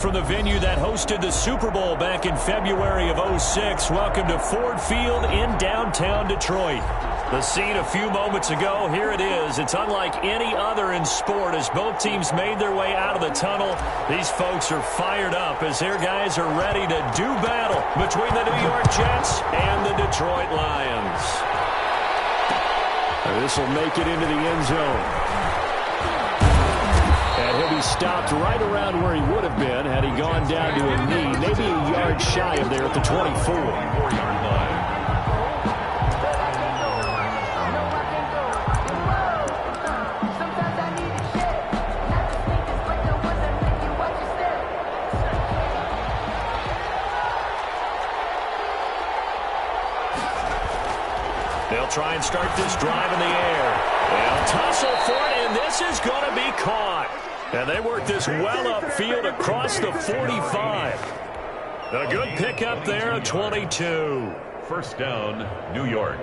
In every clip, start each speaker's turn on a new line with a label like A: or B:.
A: From the venue that hosted the Super Bowl back in February of '06, welcome to Ford Field in downtown Detroit. The scene a few moments ago, here it is. It's unlike any other in sport as both teams made their way out of the tunnel. These folks are fired up as their guys are ready to do battle between the New York Jets and the Detroit Lions. This will make it into the end zone. And he'll be stopped right around where he would have been had he gone down to a knee, maybe a yard shy of there at the 24-yard line. They'll try and start this drive in the air. They'll tussle for it, and this is going to be caught. And they work this well upfield across the 45. A good pickup there, a 22.
B: First down, New York.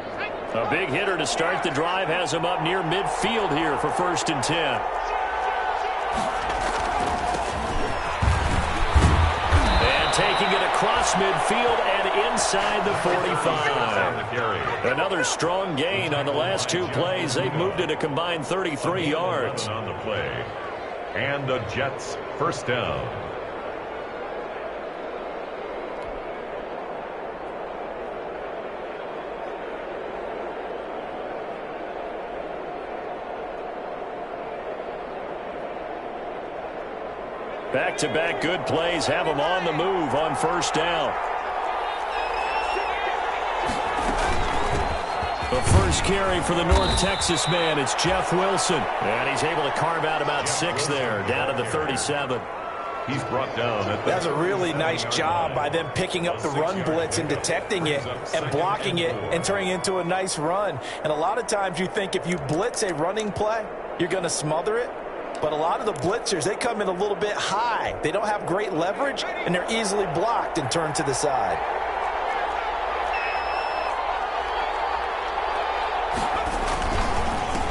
A: A big hitter to start the drive has him up near midfield here for 1st and 10. And taking it across midfield and inside the 45. Another strong gain on the last two plays. They've moved it a combined 33 yards.
B: On the play. And the Jets first down.
A: Back-to-back good plays have them on the move on 1st down. The first carry for the North Texas man, it's Jeff Wilson. And he's able to carve out about 6 there, down to the 37.
B: He's brought down.
C: That's a really nice job by them picking up the run blitz and detecting it and blocking it and turning it into a nice run. And a lot of times you think if you blitz a running play, you're going to smother it. But a lot of the blitzers, they come in a little bit high. They don't have great leverage, and they're easily blocked and turned to the side.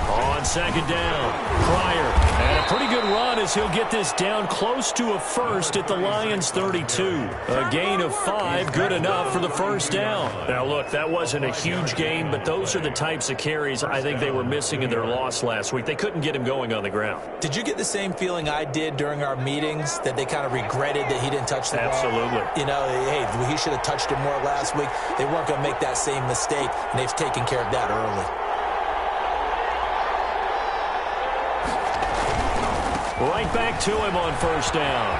A: On 2nd down, Pryor. And a pretty good run as he'll get this down close to a first at the Lions 32. A gain of 5, good enough for the 1st down. Now, look, that wasn't a huge gain, but those are the types of carries I think they were missing in their loss last week. They couldn't get him going on the ground.
C: Did you get the same feeling I did during our meetings, that they kind of regretted that he didn't touch the ball?
A: Absolutely.
C: You know, hey, he should have touched it more last week. They weren't going to make that same mistake, and they've taken care of that early.
A: Right back to him on 1st down.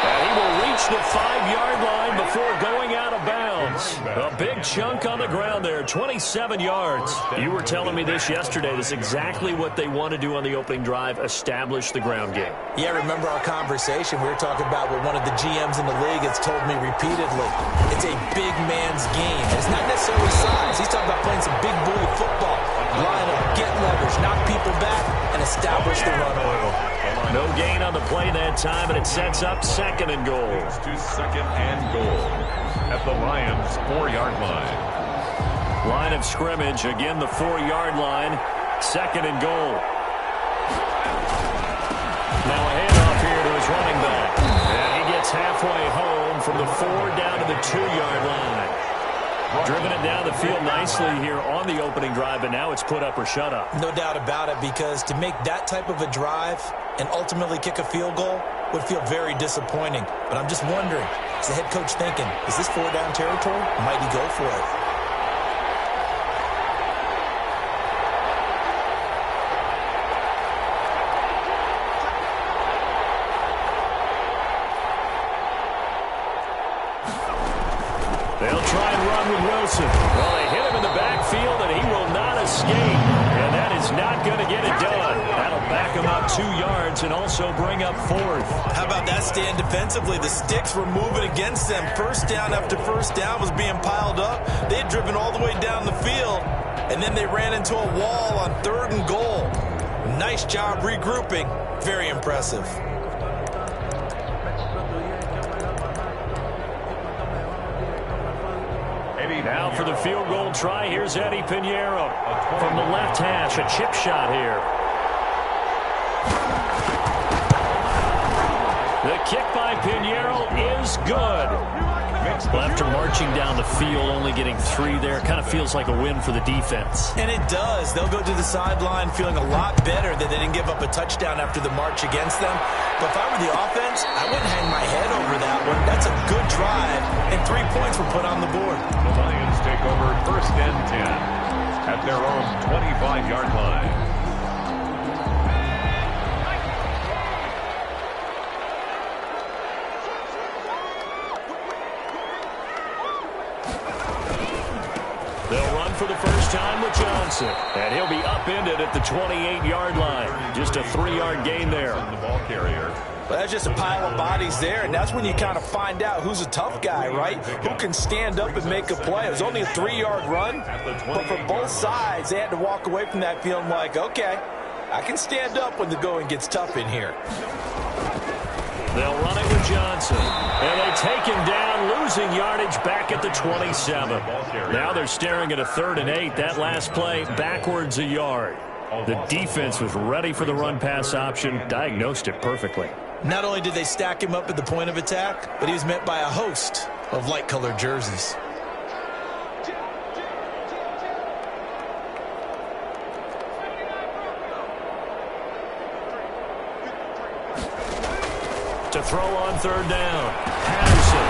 A: And he will reach the 5-yard line before going out of bounds. A big chunk on the ground there, 27 yards. You were telling me this yesterday. This is exactly what they want to do on the opening drive, establish the ground game.
C: Yeah, remember our conversation. We were talking about what one of the GMs in the league has told me repeatedly. It's a big man's game. It's not necessarily size. He's talking about playing some big bully football. Line up, get leverage, knock people back, and establish the run order.
A: No gain on the play that time, and it sets up 2nd and goal.
B: To 2nd and goal at the Lions 4-yard line.
A: Line of scrimmage, again the 4-yard line, 2nd and goal. Now a handoff here to his running back. And he gets halfway home from the 4 down to the 2-yard line. Driven it down the field nicely here on the opening drive, but now it's put up or shut up.
C: No doubt about it, because to make that type of a drive and ultimately kick a field goal would feel very disappointing. But I'm just wondering, is the head coach thinking, is this 4-down territory? Might he go for it?
A: They'll try and run with Wilson. Well, they hit him in the backfield, and he will not escape. And that is not going to get it done. That'll back him up 2 yards and also bring up 4th.
C: How about that stand defensively? The sticks were moving against them. 1st down after 1st down was being piled up. They had driven all the way down the field, and then they ran into a wall on 3rd and goal. Nice job regrouping. Very impressive.
A: Now for the field goal try, here's Eddie Pinheiro from the left hash, a chip shot here. kick by Pinheiro is good. Well, after marching down the field, only getting 3 there, kind of feels like a win for the defense.
C: And it does. They'll go to the sideline feeling a lot better that they didn't give up a touchdown after the march against them. But if I were the offense, I wouldn't hang my head over that one. That's a good drive, and 3 points were put on the board.
B: The Lions take over 1st and 10 at their own 25-yard line.
A: They'll run for the first time with Johnson. And he'll be upended at the 28-yard line. Just a 3-yard gain there.
B: The ball carrier.
C: Well, that's just a pile of bodies there, and that's when you kind of find out who's a tough guy, right? Who can stand up and make a play. It was only a 3-yard run, but for both sides, they had to walk away from that feeling like, okay, I can stand up when the going gets tough in here.
A: They'll run it with Johnson. And they take him down, losing yardage back at the 27. Now they're staring at a 3rd and 8. That last play, backwards a yard. The defense was ready for the run-pass option, diagnosed it perfectly.
C: Not only did they stack him up at the point of attack, but he was met by a host of light-colored jerseys.
A: To throw on 3rd down. Patterson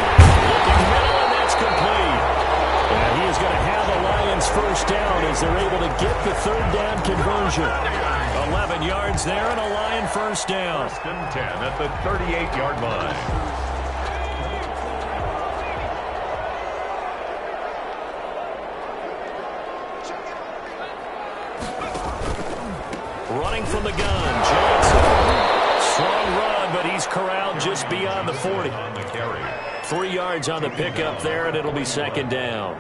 A: looking middle, and that's complete. And he is going to have the Lions first down as they're able to get the 3rd down conversion. 11 yards there and a Lion first down.
B: 1st and 10 at the 38-yard line.
A: Running from the gun, Johnson. Strong run, but he's corralled just beyond the 40.
B: On the carry.
A: 3 yards on the pickup there, and it'll be 2nd down.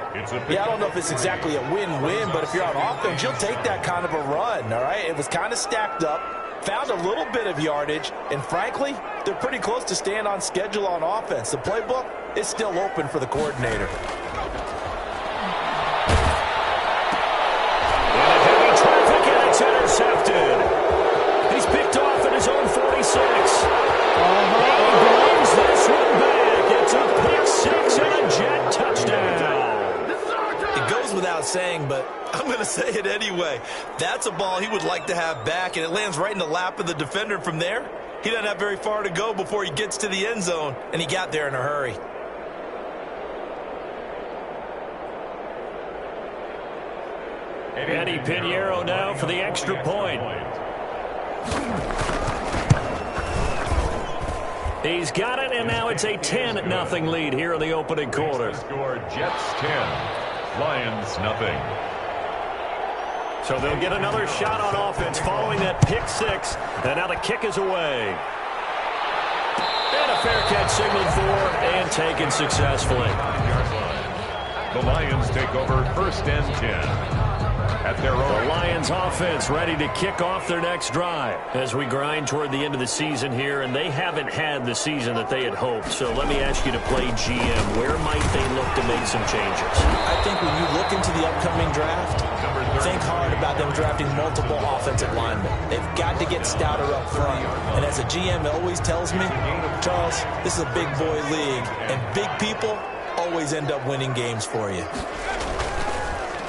C: Yeah, I don't know if it's exactly a win-win, but if you're on offense, you'll take that kind of a run, all right? It was kind of stacked up, found a little bit of yardage, and frankly, they're pretty close to staying on schedule on offense. The playbook is still open for the coordinator.
A: And a heavy traffic, and it's intercepted. He's picked off at his own 46. He brings this one back. It's a pick 6 and a jet touchdown.
C: It goes without saying, but I'm going to say it anyway. That's a ball he would like to have back, and it lands right in the lap of the defender from there. He doesn't have very far to go before he gets to the end zone, and he got there in a hurry.
A: Eddie Pinheiro now for the extra point. He's got it, and now it's a 10-0 lead here in the opening quarter.
B: Score Jets 10, Lions nothing.
A: So they'll get another shot on offense following that pick 6, and now the kick is away. And a fair catch signaled for and taken successfully.
B: The Lions take over 1st and 10. At their own.
A: The Lions offense ready to kick off their next drive as we grind toward the end of the season here, and they haven't had the season that they had hoped. So let me ask you to play GM. Where might they look to make some changes?
C: I think when you look into the upcoming draft, think hard about them drafting multiple offensive linemen. They've got to get stouter up front. And as a GM always tells me, Charles, this is a big boy league, and big people always end up winning games for you.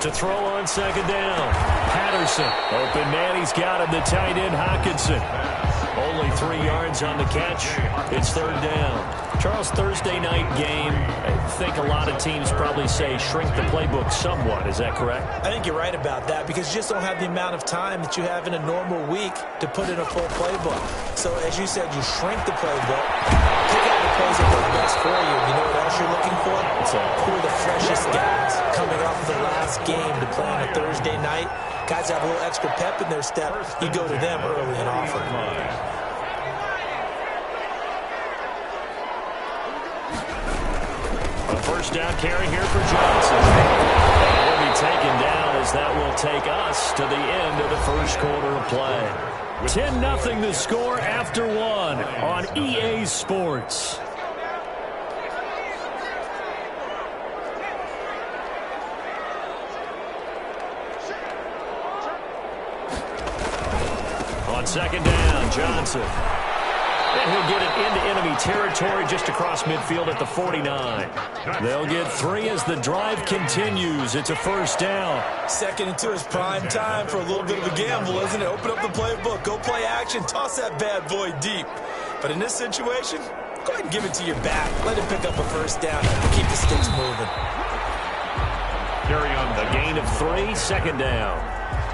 A: To throw on 2nd down. Patterson. Open man, he's got him. The tight end, Hockenson. Only 3 yards on the catch. It's 3rd down. Charles, Thursday night game, I think a lot of teams probably say shrink the playbook somewhat. Is that correct?
C: I think you're right about that because you just don't have the amount of time that you have in a normal week to put in a full playbook. So as you said, you shrink the playbook, pick out the plays that work best for you. You know what else you're looking for? Who are the freshest guys coming off of the last game to play on a Thursday night? Guys have a little extra pep in their step. You go to them early and often.
A: A first down carry here for Johnson. And he'll be taken down as that will take us to the end of the first quarter of play. 10-0 the score after 1 on EA Sports. On 2nd down, Johnson. And he'll get it into enemy territory just across midfield at the 49. They'll get 3 as the drive continues. It's a first down.
C: Second and 2 is prime time for a little bit of a gamble, isn't it? Open up the playbook, go play action, toss that bad boy deep. But in this situation, go ahead and give it to your back. Let him pick up a first down. Keep the sticks moving.
B: Carry on
A: the gain of 3, second down.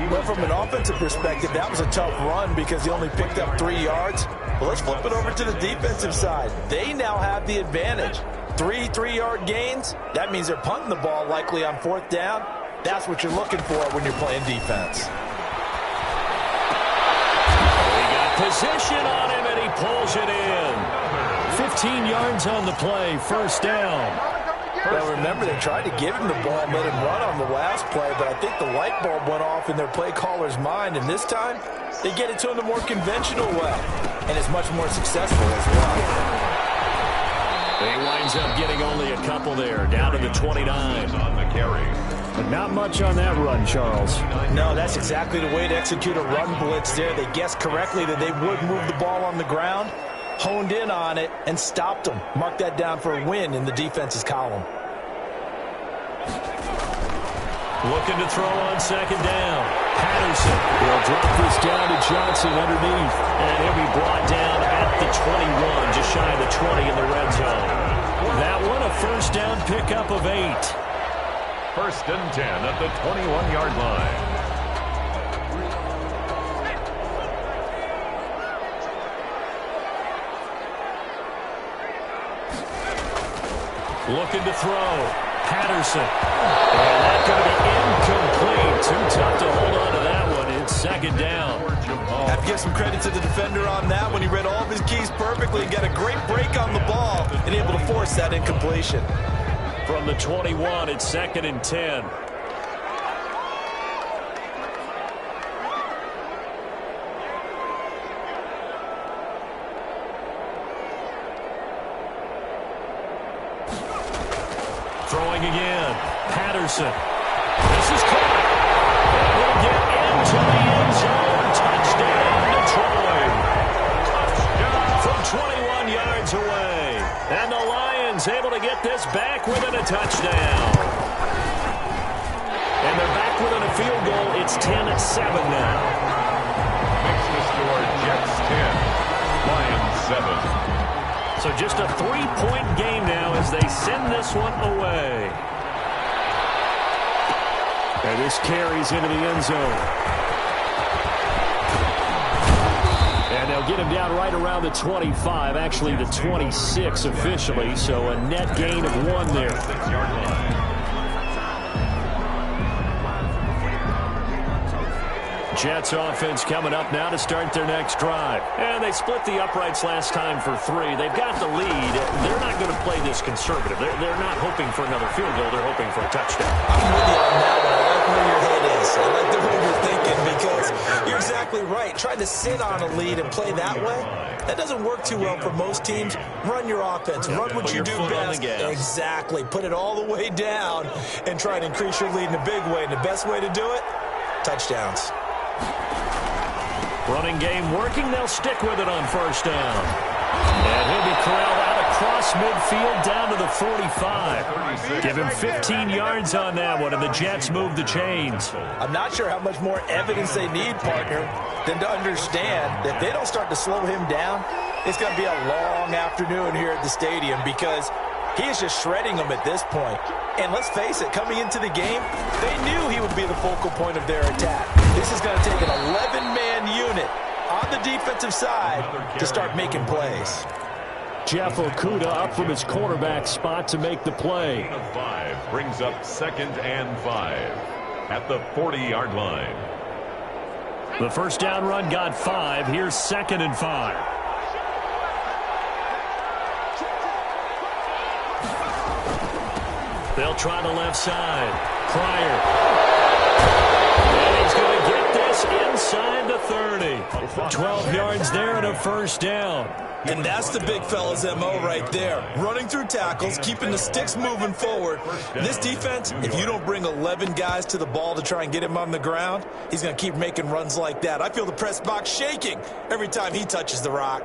C: Well, from an offensive perspective, that was a tough run because he only picked up 3 yards. But let's flip it over to the defensive side. They now have the advantage. 3 3-yard gains. That means they're punting the ball likely on 4th down. That's what you're looking for when you're playing defense.
A: We got position on him, and he pulls it in. 15 yards on the play, first down.
C: Well, remember, they tried to give him the ball and let him run on the last play, but I think the light bulb went off in their play caller's mind, and this time they get it to him the more conventional way, and it's much more successful as well.
A: He winds up getting only a couple there, down to the 29.
B: on the carry.
A: But not much on that run, Charles.
C: No, that's exactly the way to execute a run blitz there. They guessed correctly that they would move the ball on the ground, honed in on it, and stopped them. Mark that down for a win in the defense's column.
A: Looking to throw on second down. Patterson will drop this down to Johnson underneath. And he'll be brought down at the 21, just shy of the 20 in the red zone. That one a first down pickup of 8.
B: First and 10 at the 21-yard line.
A: Looking to throw. Patterson. And that's going to be incomplete. Too tough to hold on to that one. It's second down.
C: Have to give some credit to the defender on that when he read all of his keys perfectly and got a great break on the ball and able to force that incompletion.
A: From the 21, it's second and 10. Throwing again. Patterson. This is caught. And will get into the end zone. Touchdown, Detroit. From 21 yards away. And the Lions able to get this back within a touchdown. And they're back within a field goal. It's 10-7 now.
B: Makes the score Jets 10, Lions 7.
A: So just a 3-point game now as they send this one away. And this carries into the end zone. And they'll get him down right around the 25, actually the 26 officially, so a net gain of 1 there.
B: 6-yard line.
A: Jets offense coming up now to start their next drive. And they split the uprights last time for 3. They've got the lead. They're not going to play this conservative. They're not hoping for another field goal. They're hoping for a touchdown.
C: I'm with you on that one. I like where your head is. I like the way you're thinking because you're exactly right. Trying to sit on a lead and play that way, that doesn't work too well for most teams. Run your offense. Run what you do best. Exactly. Put it all the way down and try and increase your lead in a big way. And the best way to do it, touchdowns.
A: Running game working. They'll stick with it on first down. And he'll be corralled out across midfield down to the 45. Give him 15 yards on that one, and the Jets move the chains.
C: I'm not sure how much more evidence they need, partner, than to understand that if they don't start to slow him down, it's going to be a long afternoon here at the stadium because he is just shredding them at this point. And let's face it, coming into the game, they knew he would be the focal point of their attack. This is going to take an 11-man unit on the defensive side to start making plays.
A: Jeff Okudah up from his quarterback spot to make the play.
B: 5 brings up 2nd and 5 at the 40-yard line.
A: The first down run got 5. Here's 2nd and 5. They'll try the left side. Pryor. And he's going to get this inside the 30. 12 yards there and a first down.
C: And that's the big fella's MO right there. Running through tackles, keeping the sticks moving forward. This defense, if you don't bring 11 guys to the ball to try and get him on the ground, he's going to keep making runs like that. I feel the press box shaking every time he touches the rock.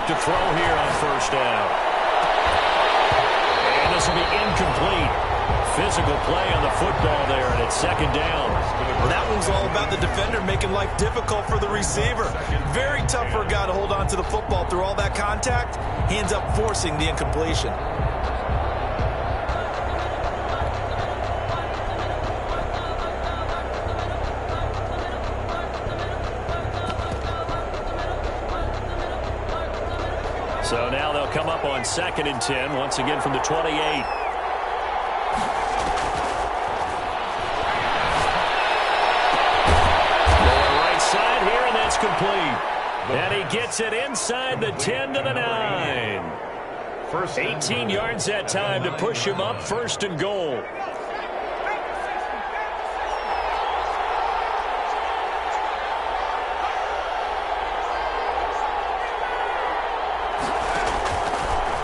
A: look to throw here on first down. And this will be incomplete. Physical play on the football there, and it's second down.
C: Well, that one's all about the defender making life difficult for the receiver. Very tough for a guy to hold on to the football through all that contact. He ends up forcing the incompletion.
A: So now they'll come up on 2nd and 10, once again from the 28. Right side here, and that's complete. And he gets it inside the 10 to the 9. 18 yards that time to push him up, 1st and goal.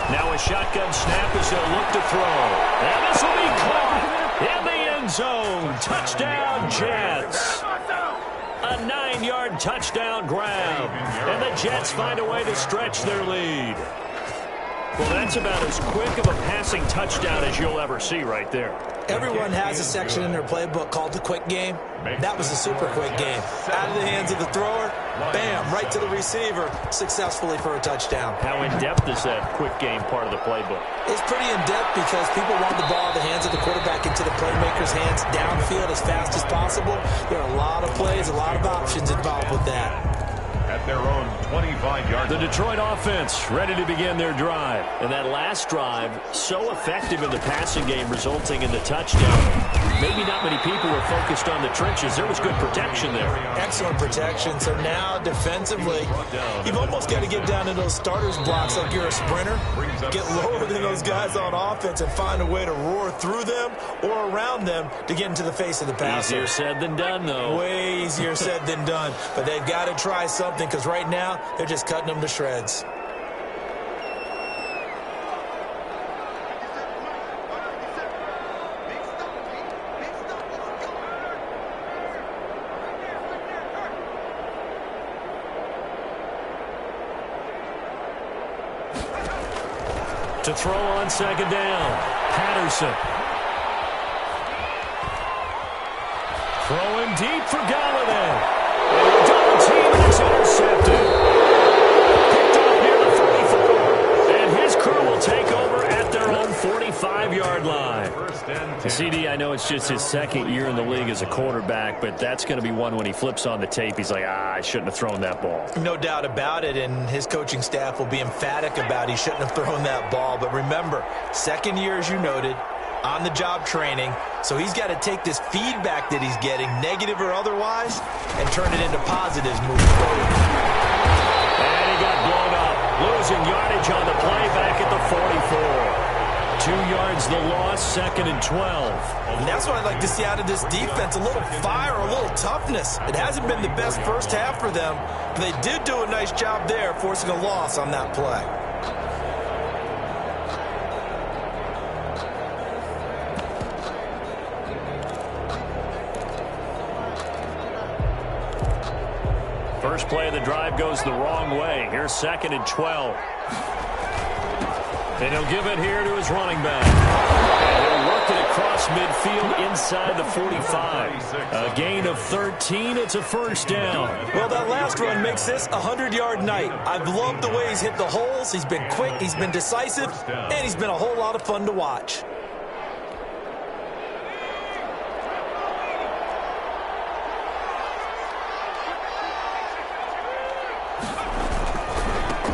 A: Now a shotgun snap as they'll look to throw. And this will be caught in the end zone. Touchdown, Jets. A 9-yard touchdown grab. And the Jets find a way to stretch their lead. Well, that's about as quick of a passing touchdown as you'll ever see right there.
C: Everyone has a section in their playbook called the quick game. That was a super quick game. Out of the hands of the thrower, bam, right to the receiver, successfully for a touchdown.
A: How in-depth is that quick game part of the playbook?
C: It's pretty in-depth because people want the ball in the hands of the quarterback into the playmaker's hands downfield as fast as possible. There are a lot of plays, a lot of options involved with that.
B: At their own 25-yard.
A: The Detroit offense ready to begin their drive. And that last drive, so effective in the passing game, resulting in the touchdown. Maybe not many people were focused on the trenches. There was good protection there.
C: Excellent protection. So now, defensively, you've almost got to get down to those starters blocks like you're a sprinter. Get lower than those guys on offense and find a way to roar through them or around them to get into the face of the passer.
A: Easier said than done, though.
C: Way easier said than done. But they've got to try something because right now, they're just cutting them to shreds.
A: To throw on 2nd down, Patterson. Throwing deep for Galladay. Double team, and it's intercepted. Picked up near the 44. And his crew will take over at their own 45-yard line. CD, I know it's just his 2nd year in the league as a quarterback, but that's going to be one when he flips on the tape. He's like, I shouldn't have thrown that ball.
C: No doubt about it, and his coaching staff will be emphatic about he shouldn't have thrown that ball. But remember, 2nd year, as you noted, on-the-job training, so he's got to take this feedback that he's getting, negative or otherwise, and turn it into positives moving forward.
A: And he got blown up, losing yardage on the play back at the 44. 2 yards the loss, 2nd and 12.
C: And that's what I'd like to see out of this defense, a little fire, a little toughness. It hasn't been the best first half for them, but they did do a nice job there, forcing a loss on that play.
A: First play of the drive goes the wrong way. Here's 2nd and 12. And he'll give it here to his running back. And he'll work it across midfield inside the 45. A gain of 13. It's a 1st down.
C: Well, that last run makes this a 100-yard night. I've loved the way he's hit the holes. He's been quick, he's been decisive, and he's been a whole lot of fun to watch.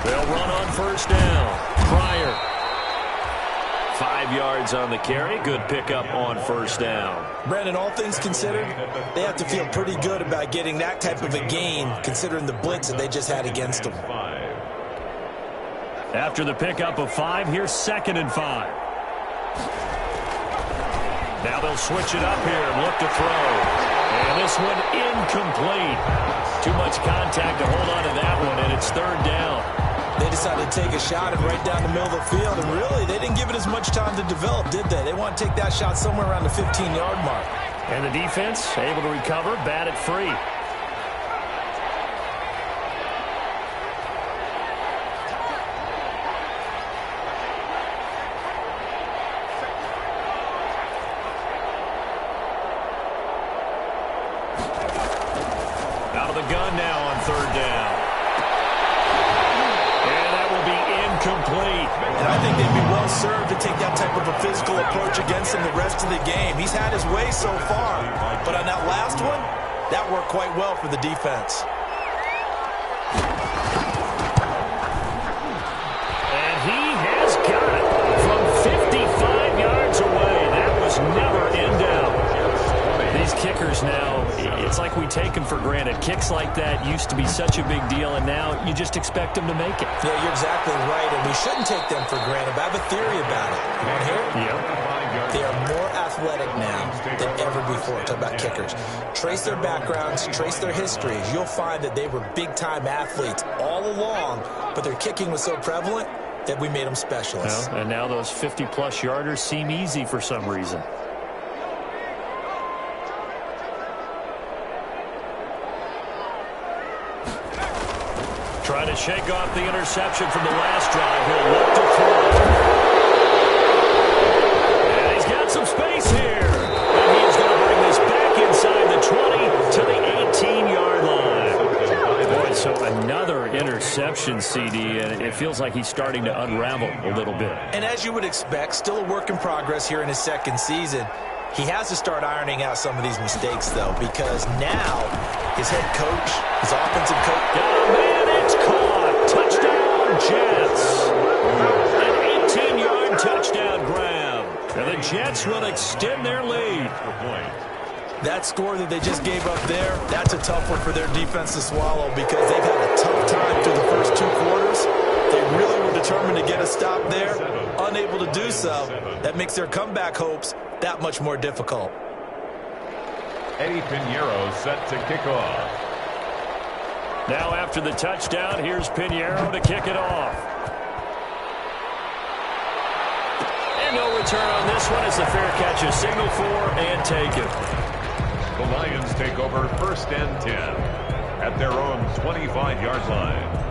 A: They'll run on 1st down. Pryor. 5 yards on the carry. Good pickup on 1st down.
C: Brandon, all things considered, they have to feel pretty good about getting that type of a gain, considering the blitz that they just had against them.
A: After the pickup of 5, here's 2nd and 5. Now they'll switch it up here and look to throw. And this one incomplete. Too much contact to hold on to that one, and it's 3rd down.
C: They decided to take a shot and right down the middle of the field, and really, they didn't give it as much time to develop, did they? They want to take that shot somewhere around the 15-yard mark.
A: And the defense able to recover, bat it free. gun now on third down. And that will be incomplete.
C: And I think they'd be well served to take that type of a physical approach against him the rest of the game. He's had his way so far, but on that last one, that worked quite well for the defense.
A: And he has got it from 55 yards away. That was never in doubt. These kickers now, it's like we take them for granted. Kicks like that used to be such a big deal, and now you just expect them to make it.
C: Yeah, you're exactly right, and we shouldn't take them for granted. But I have a theory about it. You want to hear it?
A: Yep.
C: They are more athletic now than ever before. Talk about kickers. Trace their backgrounds, trace their histories. You'll find that they were big-time athletes all along, but their kicking was so prevalent that we made them specialists.
A: Well, and now those 50-plus yarders seem easy for some reason. Trying to shake off the interception from the last drive. He'll look to throw. And he's got some space here. And he's going to bring this back inside the 20 to the 18-yard line. Boy, so another interception, CD, and it feels like he's starting to unravel a little bit.
C: And as you would expect, still a work in progress here in his second season. He has to start ironing out some of these mistakes, though, because now his head coach, his offensive coach.
A: Oh, man, it's caught. Touchdown, Jets. An 18-yard touchdown grab. And the Jets will extend their lead.
C: That score that they just gave up there, that's a tough one for their defense to swallow because they've had a tough time through the first two quarters. They really were determined to get a stop there, unable to do so. That makes their comeback hopes that much more difficult.
B: Eddie Pinheiro set to kick off.
A: Now after the touchdown, here's Pinheiro to kick it off. And no return on this one as the fair catch is signaled for and taken.
B: The Lions take over first and 10 at their own 25-yard line.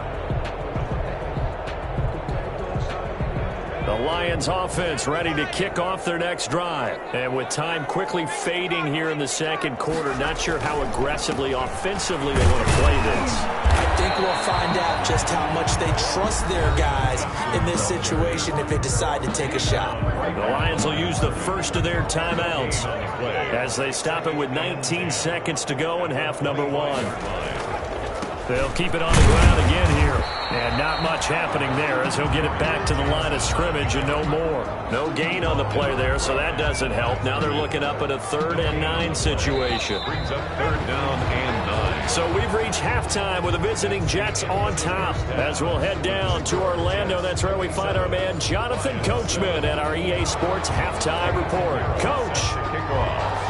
A: The Lions offense ready to kick off their next drive. And with time quickly fading here in the second quarter, not sure how aggressively, offensively they want to play this.
C: I think we'll find out just how much they trust their guys in this situation if they decide to take a shot.
A: The Lions will use the first of their timeouts as they stop it with 19 seconds to go in half number one. They'll keep it on the ground again here. And not much happening there as he'll get it back to the line of scrimmage and no more. No gain on the play there, so that doesn't help. Now they're looking up at a 3rd and 9 situation.
B: Brings up 3rd down and 9.
A: So we've reached halftime with the visiting Jets on top. As we'll head down to Orlando, that's where we find our man Jonathan Coachman at our EA Sports Halftime Report. Coach.
B: Kickoff.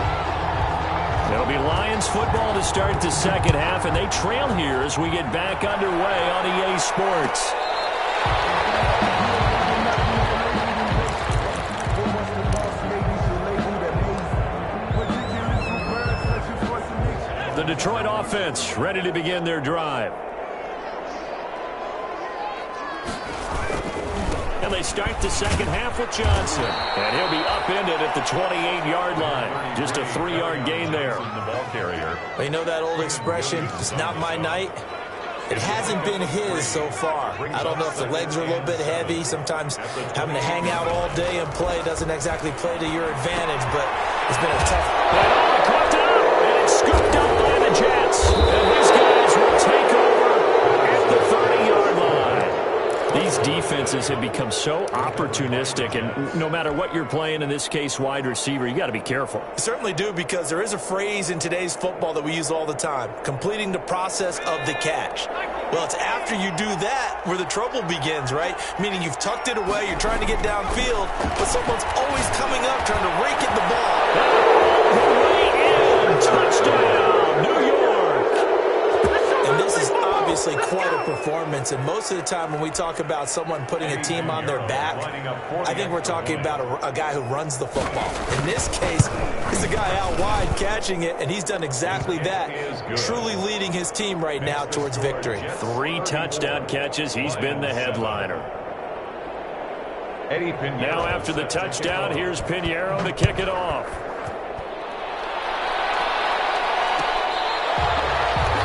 A: It'll be Lions football to start the second half, and they trail here as we get back underway on EA Sports. The Detroit offense ready to begin their drive. And they start the second half with Johnson. And he'll be upended at the 28-yard line. Just a 3-yard gain there.
B: The ball carrier.
C: Well, you know that old expression, it's not my night? It hasn't been his so far. I don't know if the legs are a little bit heavy. Sometimes having to hang out all day and play doesn't exactly play to your advantage, but it's been a tough...
A: And caught up, and it's scooped up by the Jets. And these guys will take over at the 30-yard line. These defenses have become so opportunistic, and no matter what you're playing, in this case wide receiver, you got to be careful.
C: You certainly do, because there is a phrase in today's football that we use all the time, completing the process of the catch. Well, it's after you do that where the trouble begins, right? Meaning you've tucked it away, you're trying to get downfield, but someone's always coming up trying to rake at the ball.
A: Way in, touchdown, New York.
C: And this is obviously quite a performance, and most of the time when we talk about someone putting a team on their back, I think we're talking about a guy who runs the football. In this case, it's a guy out wide catching it, and he's done exactly that, truly leading his team right now towards victory.
A: 3 touchdown catches. He's been the headliner.
B: Eddie Pinheiro.
A: Now after the touchdown, here's Pinheiro to kick it off.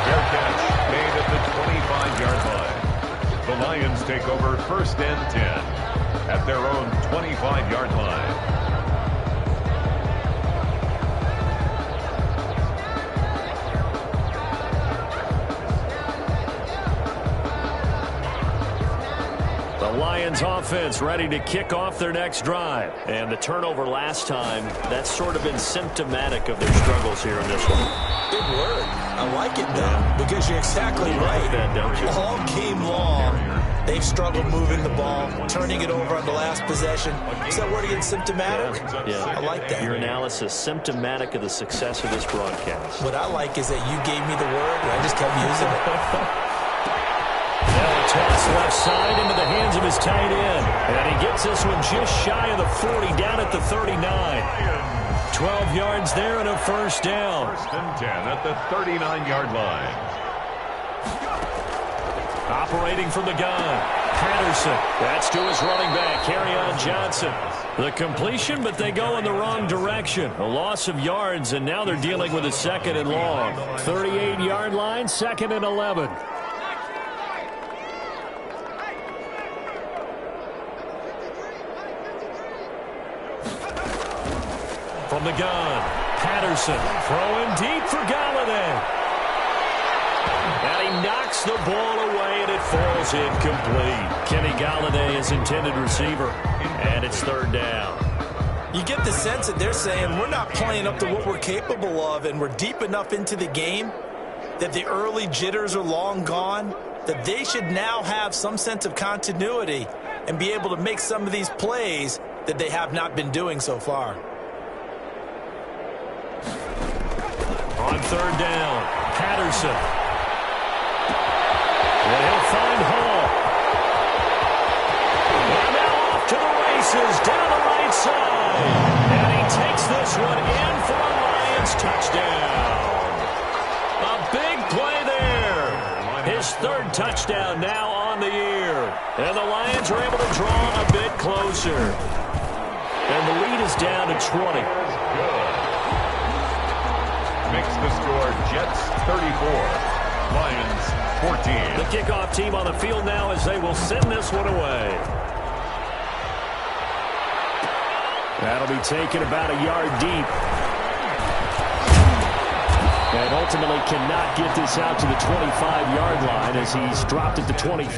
B: Fair catch Lions take over 1st and 10 at their own 25-yard line.
A: The Lions offense ready to kick off their next drive. And the turnover last time, that's sort of been symptomatic of their struggles here in this one.
C: Big word. I like it, though, because you're exactly right.
A: Like that, don't you?
C: All game long, they've struggled moving the ball, turning it over on the last possession. Is that word again, symptomatic?
A: Yeah.
C: I like that.
A: Your analysis, symptomatic of the success of this broadcast.
C: What I like is that you gave me the word, and I just kept using it.
A: Now a toss left side into the hands of his tight end. And he gets this one just shy of the 40, down at the 39. 12 yards there and a first down.
B: 1st and 10 at the 39-yard line.
A: Operating from the gun, Patterson. That's to his running back, Kerryon Johnson. The completion, but they go in the wrong direction. A loss of yards, and now they're dealing with a 2nd and long. 38-yard line, 2nd and 11. From the gun, Patterson throwing deep for Galladay. And he knocks the ball away, and it falls incomplete. Kenny Galladay is intended receiver, and it's 3rd down.
C: You get the sense that they're saying we're not playing up to what we're capable of, and we're deep enough into the game that the early jitters are long gone, that they should now have some sense of continuity and be able to make some of these plays that they have not been doing so far.
A: On 3rd down, Patterson. And he'll find Hall. And now off to the races down the right side. And he takes this one in for a Lions touchdown. A big play there. His 3rd touchdown now on the year. And the Lions are able to draw a bit closer. And the lead is down to 20.
B: Makes the score Jets 34, Lions 14.
A: The kickoff team on the field now as they will send this one away. That'll be taken about a yard deep. And ultimately cannot get this out to the 25-yard line as he's dropped at the 20.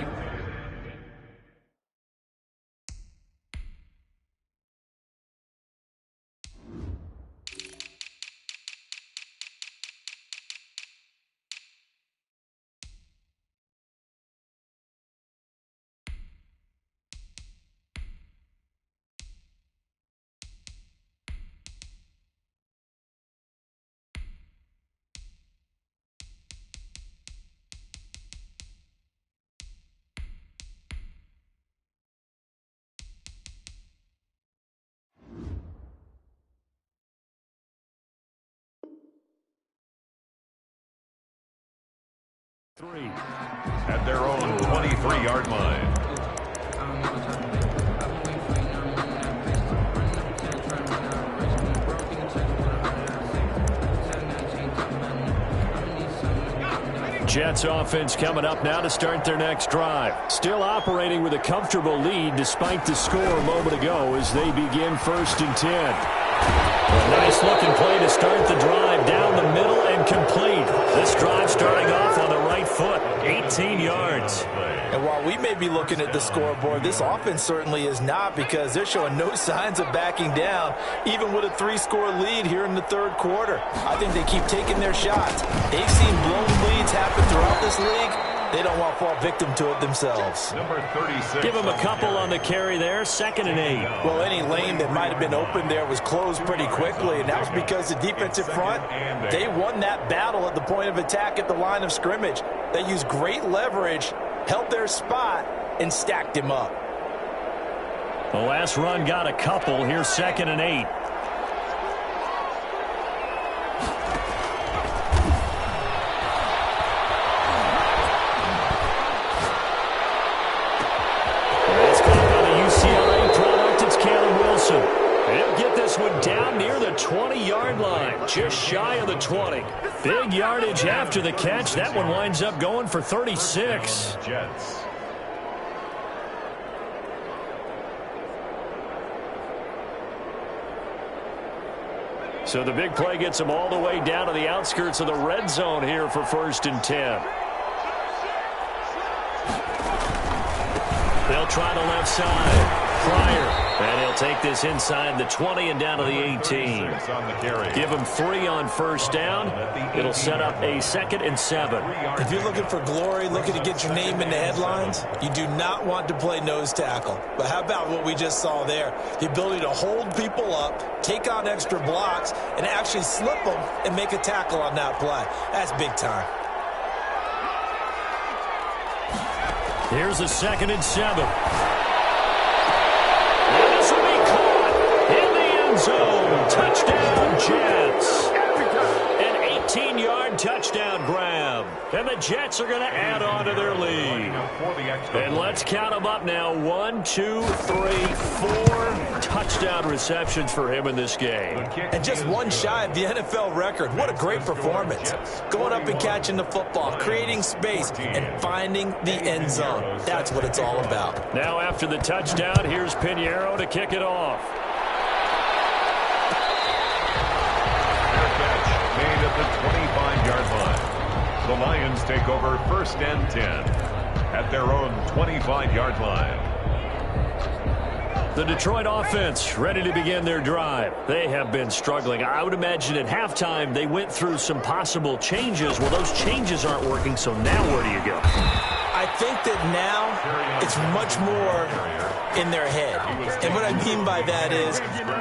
B: At their own 23-yard line.
A: Jets offense coming up now to start their next drive. Still operating with a comfortable lead despite the score a moment ago as they begin 1st and 10. A nice looking play to start the drive down the middle and complete. This drive starting off on the right foot, 18 yards.
C: And while we may be looking at the scoreboard, this offense certainly is not, because they're showing no signs of backing down, even with a 3-score lead here in the 3rd quarter. I think they keep taking their shots. They've seen blown leads happen throughout this league. They don't want to fall victim to it themselves.
B: Number 36.
A: Give him a couple on the carry there, 2nd and 8.
C: Well, any lane that might have been open there was closed pretty quickly, and that was because the defensive front, they won that battle at the point of attack at the line of scrimmage. They used great leverage, held their spot, and stacked him up.
A: The last run got a couple. Here's 2nd and 8. They'll get this one down near the 20-yard line, just shy of the 20. Big yardage after the catch. That one winds up going for 36.
B: Jets.
A: So the big play gets them all the way down to the outskirts of the red zone here for 1st and 10. They'll try the left side. Pryor. And he'll take this inside the 20 and down to the 18. Give him 3 on 1st down. It'll set up a 2nd and 7.
C: If you're looking for glory, looking to get your name in the headlines, you do not want to play nose tackle. But how about what we just saw there? The ability to hold people up, take on extra blocks, and actually slip them and make a tackle on that play. That's big time.
A: Here's a 2nd and 7. And this will be caught in the end zone. Touchdown, Jets. An 18-yard touchdown grab. And the Jets are going to add on to their lead. And let's count them up now. 1, 2, 3, 4 touchdown receptions for him in this game.
C: And just one shy of the NFL record. What a great performance. Going up and catching the football, creating space, and finding the end zone. That's what it's all about.
A: Now after the touchdown, here's Pinheiro to kick it off.
B: Catch made at the 25-yard line. The Lions take over 1st and 10 at their own 25-yard line.
A: The Detroit offense ready to begin their drive. They have been struggling. I would imagine at halftime they went through some possible changes. Well, those changes aren't working, so now where do you go?
C: I think that now it's much more in their head. And what I mean by that is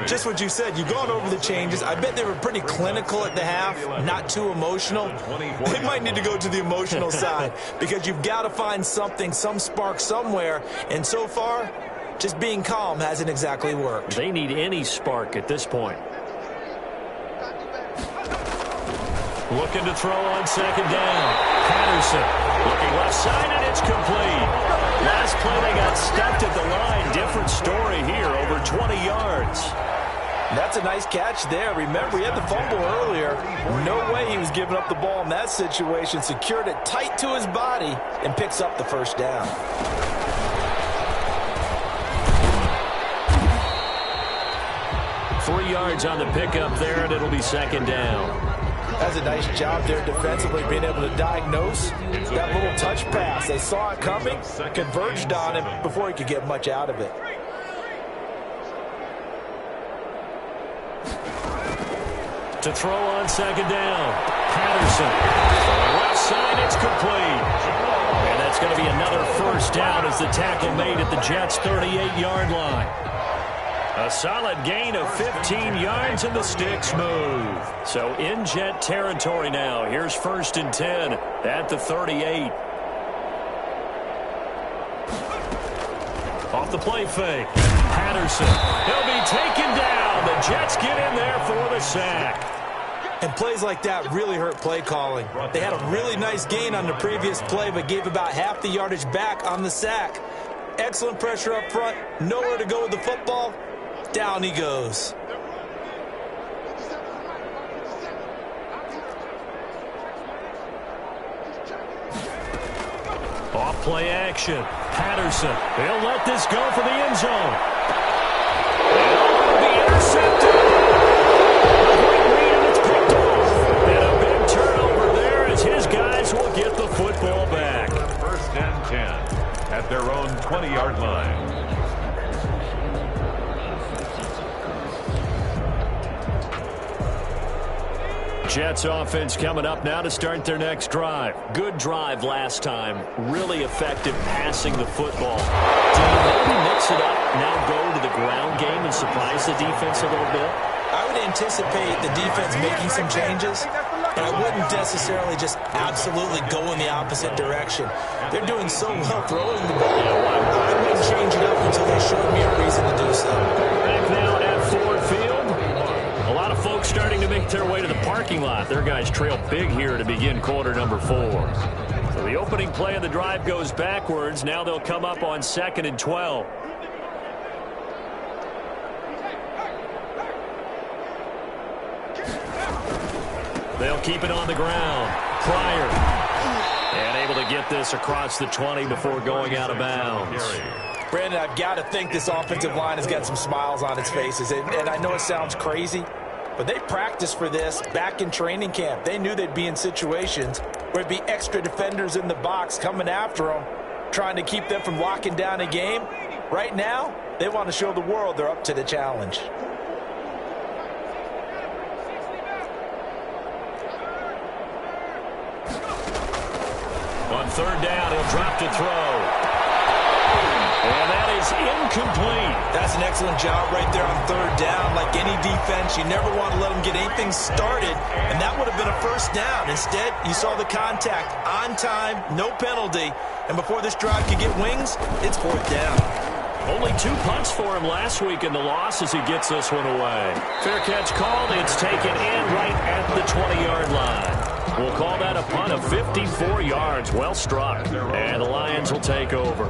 C: just what you said. You've gone over the changes. I bet they were pretty clinical at the half, not too emotional. They might need to go to the emotional side because you've got to find something, some spark somewhere. And so far, just being calm hasn't exactly worked.
A: They need any spark at this point. Looking to throw on 2nd down. Patterson looking left side, and it's complete. Last play, they got stuffed at the line. Different story here, over 20 yards.
C: That's a nice catch there. Remember, he had the fumble earlier. No way he was giving up the ball in that situation. Secured it tight to his body and picks up the 1st down.
A: Three yards on the pickup there, and it'll be 2nd down.
C: That's a nice job there defensively, being able to diagnose that little touch pass. They saw it coming, converged on him before he could get much out of it.
A: To throw on 2nd down. Patterson. Left side, it's complete. And that's going to be another 1st down as the tackle made at the Jets' 38-yard line. A solid gain of 15 yards, and the sticks move. So in Jet territory now. Here's 1st and 10 at the 38. Off the play fake. Patterson. He'll be taken down. The Jets get in there for the sack.
C: And plays like that really hurt play calling. They had a really nice gain on the previous play, but gave about half the yardage back on the sack. Excellent pressure up front. Nowhere to go with the football. Down he goes.
A: Off play action. Patterson. He'll let this go for the end zone. It'll be intercepted. A great read, and it's picked off. And a big turnover there as his guys will get the football back.
B: 1st and 10 at their own 20-yard line.
A: Jets offense coming up now to start their next drive. Good drive last time. Really effective passing the football. Do you maybe mix it up, now go to the ground game and surprise the defense a little bit?
C: I would anticipate the defense making some changes, but I wouldn't necessarily just absolutely go in the opposite direction. They're doing so well throwing the ball. I wouldn't change it up until they showed me a reason to do so.
A: Back now at Ford Field. A lot of folks starting to make their way to the parking lot. Their guys trail big here to begin quarter number 4. So the opening play of the drive goes backwards. Now they'll come up on 2nd and 12. They'll keep it on the ground. Pryor. And able to get this across the 20 before going out of bounds.
C: Brandon, I've got to think this offensive line has got some smiles on its faces. And I know it sounds crazy, but they practiced for this back in training camp. They knew they'd be in situations where there'd be extra defenders in the box coming after them, trying to keep them from locking down a game. Right now, they want to show the world they're up to the challenge.
A: On third down, he'll drop to throw. And that is incomplete.
C: That's an excellent job right there on third down. Like any defense, you never want to let them get anything started, and that would have been a first down. Instead, you saw the contact on time, no penalty, and before this drive could get wings, it's fourth down.
A: Only 2 punts for him last week in the loss as he gets this one away. Fair catch called. It's taken in right at the 20-yard line. We'll call that a punt of 54 yards. Well struck. And the Lions will take over.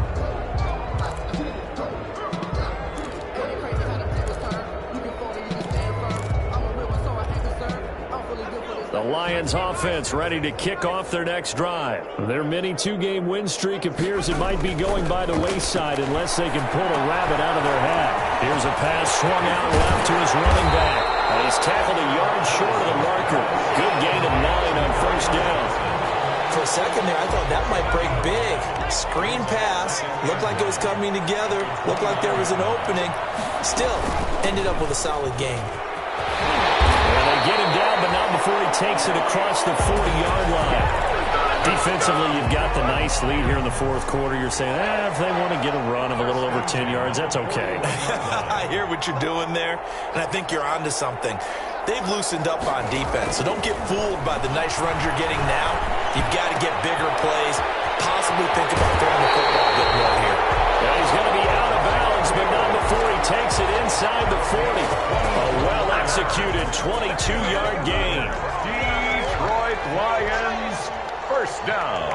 A: The Lions offense ready to kick off their next drive. Their mini 2-game win streak appears it might be going by the wayside unless they can pull a rabbit out of their hat. Here's a pass swung out left to his running back. And he's tackled a yard short of the marker. Good gain of 9 on first down.
C: For a second there, I thought that might break big. Screen pass. Looked like it was coming together. Looked like there was an opening. Still, ended up with a solid game.
A: And they get him down, but not before he takes it across the 40-yard line. Defensively, you've got the nice lead here in the fourth quarter. You're saying, if they want to get a run of a little over 10 yards, that's okay.
C: I hear what you're doing there, and I think you're onto something. They've loosened up on defense, so don't get fooled by the nice runs you're getting now. You've got to get bigger plays, possibly think about throwing the football a bit more here.
A: Yeah, he's going to be out of bounds, but not before he takes it inside the 40. A well-executed 22-yard gain.
B: Detroit Lions, first down.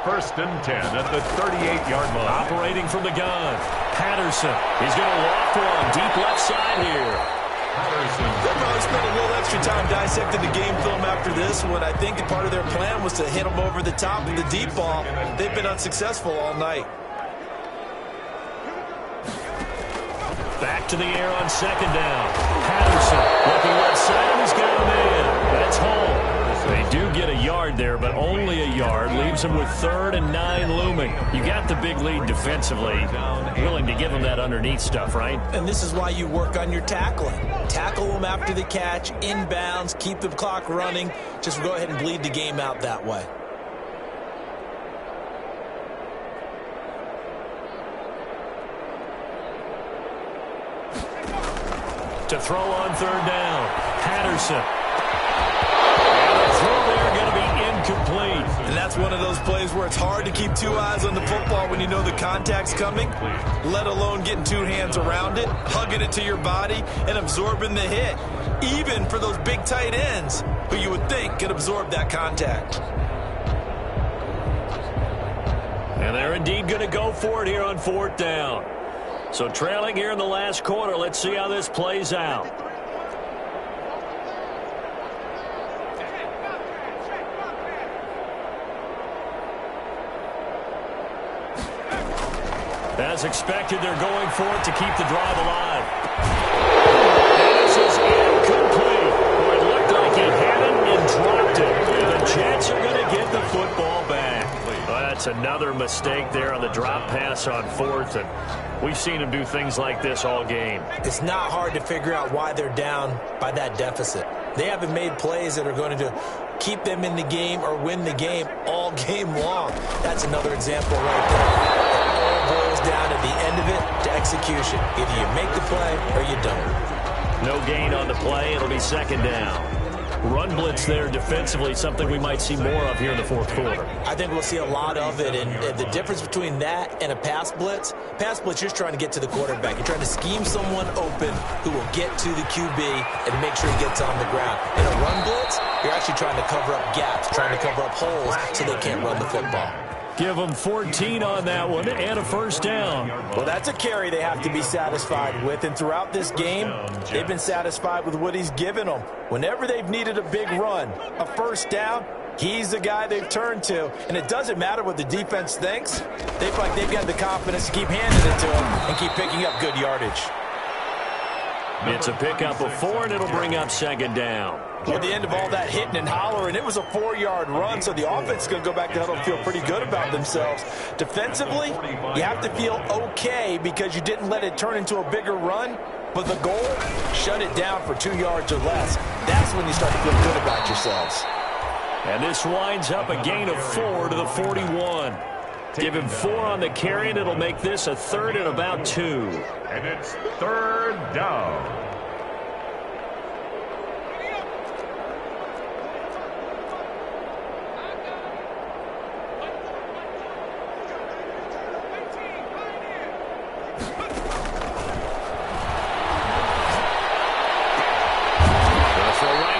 B: First and 10 at the 38-yard line.
A: Operating from the gun. Patterson. He's going to loft one deep left side here.
C: They'll probably spend a little extra time dissecting the game film after this one. I think part of their plan was to hit them over the top of the deep ball. They've been unsuccessful all night.
A: Back to the air on second down. Patterson looking left side, and he's got a man. That's home. They do get a yard there, but only a yard. Leaves them with 3rd and 9 looming. You got the big lead defensively. Willing to give them that underneath stuff, right?
C: And this is why you work on your tackling. Tackle them after the catch, inbounds, keep the clock running. Just go ahead and bleed the game out that way.
A: To throw on third down. Patterson. And the throw there going to be incomplete.
C: And that's one of those plays where it's hard to keep 2 eyes on the football when you know the contact's coming, let alone getting 2 hands around it, hugging it to your body, and absorbing the hit. Even for those big tight ends who you would think could absorb that contact.
A: And they're indeed going to go for it here on fourth down. So trailing here in the last quarter. Let's see how this plays out. As expected, they're going for it to keep the drive alive. This is incomplete. Boy, it looked like he had it and dropped it. And the Jets are going to get the football back. Well, that's another mistake there on the drop pass on fourth, and we've seen him do things like this all game.
C: It's not hard to figure out why they're down by that deficit. They haven't made plays that are going to keep them in the game or win the game all game long. That's another example right there. It all boils down at the end of it to execution. Either you make the play or you don't.
A: No gain on the play. It'll be second down. Run blitz there defensively, something we might see more of here in the fourth quarter.
C: I think we'll see a lot of it, and the difference between that and a pass blitz, you're just trying to get to the quarterback. You're trying to scheme someone open who will get to the QB and make sure he gets on the ground. In a run blitz, you're actually trying to cover up gaps, trying to cover up holes so they can't run the football.
A: Give them 14 on that one and a first down.
C: Well, that's a carry they have to be satisfied with. And throughout this game, they've been satisfied with what he's given them. Whenever they've needed a big run, a first down, he's the guy they've turned to. And it doesn't matter what the defense thinks. They feel like they've got the confidence to keep handing it to him and keep picking up good yardage.
A: It's a pickup of 4, and it'll bring up second down.
C: At the end of all that hitting and hollering, it was a 4-yard run, so the offense is going to go back to huddle and feel pretty good about themselves. Defensively, you have to feel okay because you didn't let it turn into a bigger run, but the goal, shut it down for 2 yards or less. That's when you start to feel good about yourselves.
A: And this winds up a gain of 4 to the 41. Give him 4 on the carry, and it'll make this a 3rd and about 2.
B: And it's 3rd down.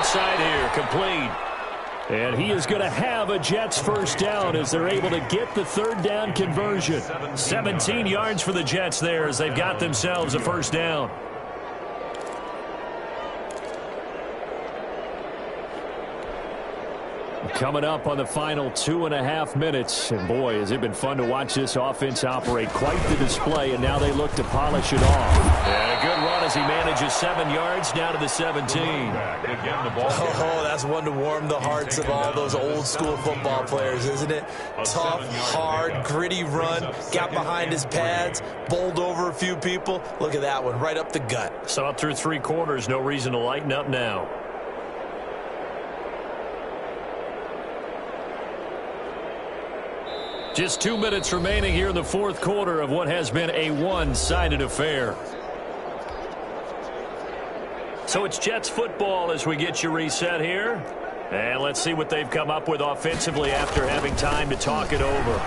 A: Side here, complete. And he is going to have a Jets first down as they're able to get the 3rd down conversion. 17 yards for the Jets there as they've got themselves a first down. Coming up on the final 2.5 minutes. And boy, has it been fun to watch this offense operate. Quite the display, and now they look to polish it off. And a good run as he manages 7 yards down to the 17.
C: Oh, that's one to warm the hearts of all those old school football players, isn't it? Tough, hard, gritty run. Got behind his pads, bowled over a few people. Look at that one, right up the gut.
A: Saw it through 3 quarters. No reason to lighten up now. Just 2 minutes remaining here in the 4th quarter of what has been a one-sided affair. So it's Jets football as we get you reset here. And let's see what they've come up with offensively after having time to talk it over.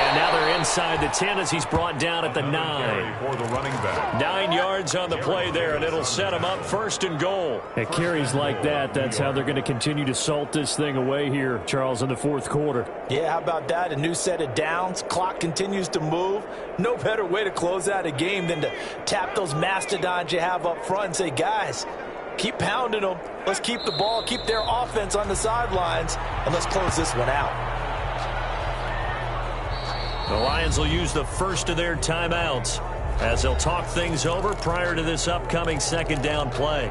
A: And now they're inside the 10 as he's brought down at the 9.
B: For the running back.
A: 9 yards on the play there, and it'll set him up 1st and goal. At carries like that, that's how they're going to continue to salt this thing away here, Charles, in the 4th quarter.
C: Yeah, how about that? A new set of downs. Clock continues to move. No better way to close out a game than to tap those mastodons you have up front and say, guys, keep pounding them. Let's keep the ball, keep their offense on the sidelines, and let's close this one out.
A: The Lions will use the first of their timeouts as they'll talk things over prior to this upcoming 2nd down play.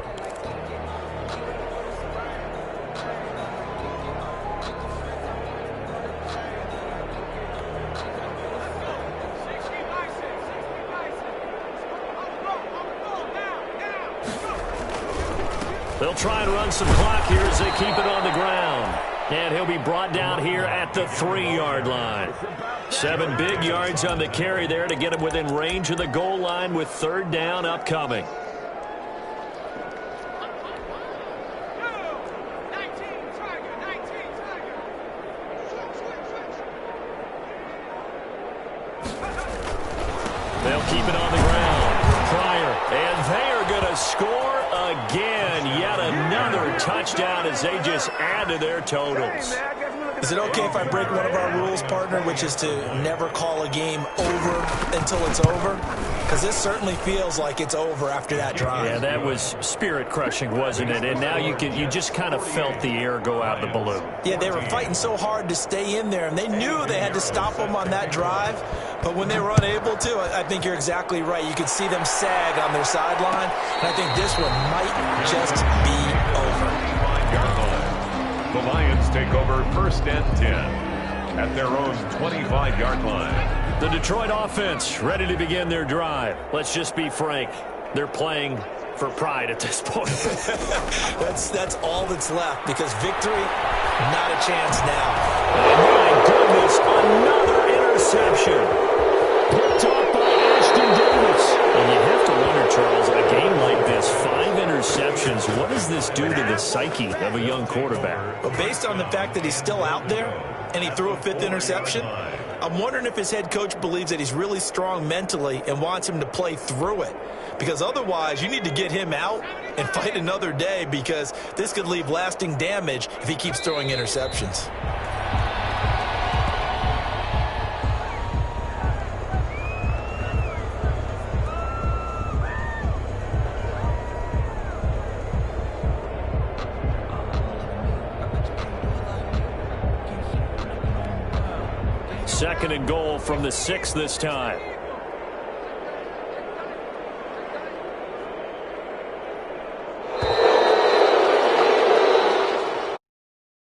A: They'll try and run some clock here as they keep it on the ground. And he'll be brought down here at the 3-yard line. 7 big yards on the carry there to get him within range of the goal line with 3rd down upcoming. They'll keep it on the ground. Pryor, and they are going to score again. Yet another touchdown as they just add to their totals.
C: Is it okay if I break one of our rules, partner, which is to never call a game over until it's over? Because this certainly feels like it's over after that drive.
A: Yeah, that was spirit-crushing, wasn't it? And now you just kind of felt the air go out the balloon.
C: Yeah, they were fighting so hard to stay in there, and they knew they had to stop them on that drive. But when they were unable to, I think you're exactly right. You could see them sag on their sideline, and I think this one might just be over.
B: The Lions take over 1st and 10 at their own 25-yard line.
A: The Detroit offense ready to begin their drive. Let's just be frank. They're playing for pride at this point.
C: That's all that's left because victory, not a chance now.
A: And my goodness, another interception. Picked off by Ashton Davis. And you have to wonder, Charles, a game like this, 5 interceptions, what does this do to the psyche of a young quarterback?
C: Well, based on the fact that he's still out there and he threw a 5th interception, I'm wondering if his head coach believes that he's really strong mentally and wants him to play through it. Because otherwise, you need to get him out and fight another day because this could leave lasting damage if he keeps throwing interceptions.
A: Second and goal from the 6 this time.